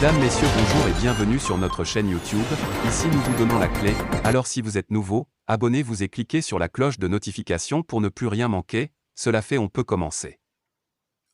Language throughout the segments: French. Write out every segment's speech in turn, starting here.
Mesdames, Messieurs, bonjour et bienvenue sur notre chaîne YouTube. Ici nous vous donnons la clé, alors si vous êtes nouveau, abonnez-vous et cliquez sur la cloche de notification pour ne plus rien manquer. Cela fait, on peut commencer.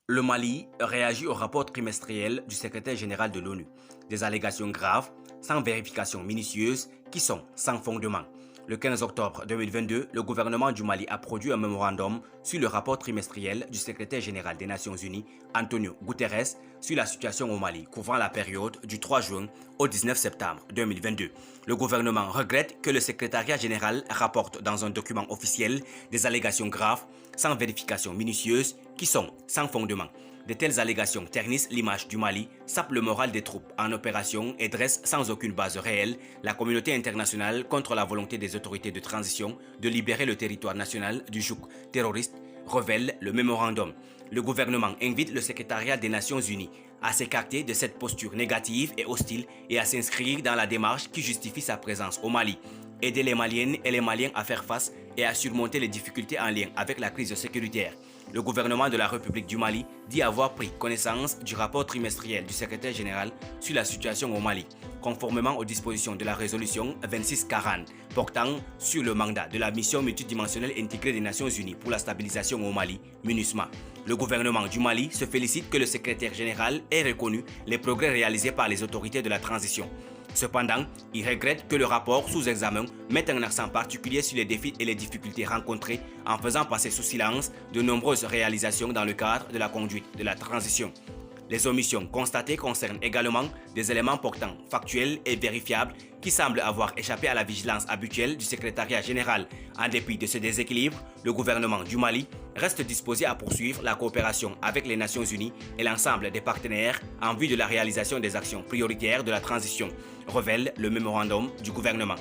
Le Mali réagit au rapport trimestriel du secrétaire général de l'ONU. Des allégations graves, sans vérification minutieuse, qui sont sans fondement. Le 15 octobre 2022, le gouvernement du Mali a produit un mémorandum sur le rapport trimestriel du secrétaire général des Nations Unies, Antonio Guterres, sur la situation au Mali, couvrant la période du 3 juin au 19 septembre 2022. Le gouvernement regrette que le secrétariat général rapporte dans un document officiel des allégations graves, sans vérification minutieuse, qui sont sans fondement. De telles allégations ternissent l'image du Mali, sapent le moral des troupes en opération et dressent sans aucune base réelle la communauté internationale contre la volonté des autorités de transition de libérer le territoire national du joug terroriste, révèle le mémorandum. Le gouvernement invite le secrétariat des Nations Unies à s'écarter de cette posture négative et hostile et à s'inscrire dans la démarche qui justifie sa présence au Mali. Aider les Maliennes et les Maliens à faire face et à surmonter les difficultés en lien avec la crise sécuritaire. Le gouvernement de la République du Mali dit avoir pris connaissance du rapport trimestriel du secrétaire général sur la situation au Mali, conformément aux dispositions de la résolution 2640 portant sur le mandat de la mission multidimensionnelle intégrée des Nations Unies pour la stabilisation au Mali, MINUSMA. Le gouvernement du Mali se félicite que le secrétaire général ait reconnu les progrès réalisés par les autorités de la transition. Cependant, il regrette que le rapport sous examen mette un accent particulier sur les défis et les difficultés rencontrées en faisant passer sous silence de nombreuses réalisations dans le cadre de la conduite de la transition. Les omissions constatées concernent également des éléments portant factuels et vérifiables qui semblent avoir échappé à la vigilance habituelle du secrétariat général. En dépit de ce déséquilibre, le gouvernement du Mali reste disposé à poursuivre la coopération avec les Nations Unies et l'ensemble des partenaires en vue de la réalisation des actions prioritaires de la transition, révèle le mémorandum du gouvernement.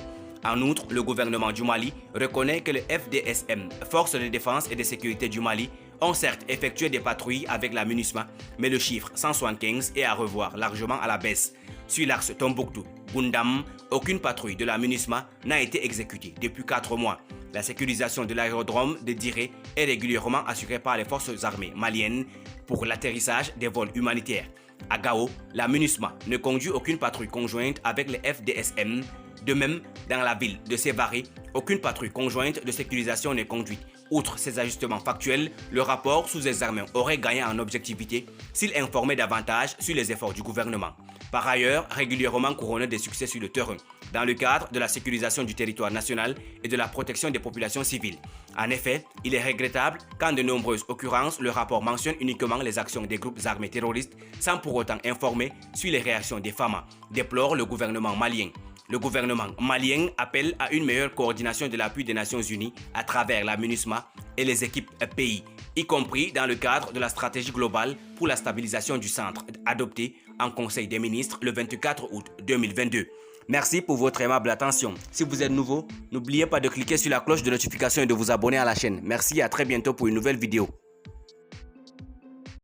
En outre, le gouvernement du Mali reconnaît que le FDSM, Forces de défense et de sécurité du Mali, ont certes effectué des patrouilles avec la MINUSMA, mais le chiffre 175 est à revoir largement à la baisse. Sur l'axe Tombouctou-Goundam, aucune patrouille de la MINUSMA n'a été exécutée depuis 4 mois. La sécurisation de l'aérodrome de Diré est régulièrement assurée par les forces armées maliennes pour l'atterrissage des vols humanitaires. À Gao, la MINUSMA ne conduit aucune patrouille conjointe avec les FDSM. De même, dans la ville de Sévaré, aucune patrouille conjointe de sécurisation n'est conduite. Outre ces ajustements factuels, le rapport sous examen aurait gagné en objectivité s'il informait davantage sur les efforts du gouvernement. Par ailleurs, régulièrement couronné des succès sur le terrain, dans le cadre de la sécurisation du territoire national et de la protection des populations civiles. En effet, il est regrettable qu'en de nombreuses occurrences, le rapport mentionne uniquement les actions des groupes armés terroristes sans pour autant informer sur les réactions des FAMA, déplore le gouvernement malien. Le gouvernement malien appelle à une meilleure coordination de l'appui des Nations Unies à travers la MINUSMA et les équipes pays, y compris dans le cadre de la stratégie globale pour la stabilisation du centre adoptée en Conseil des ministres le 24 août 2022. Merci pour votre aimable attention. Si vous êtes nouveau, n'oubliez pas de cliquer sur la cloche de notification et de vous abonner à la chaîne. Merci et à très bientôt pour une nouvelle vidéo.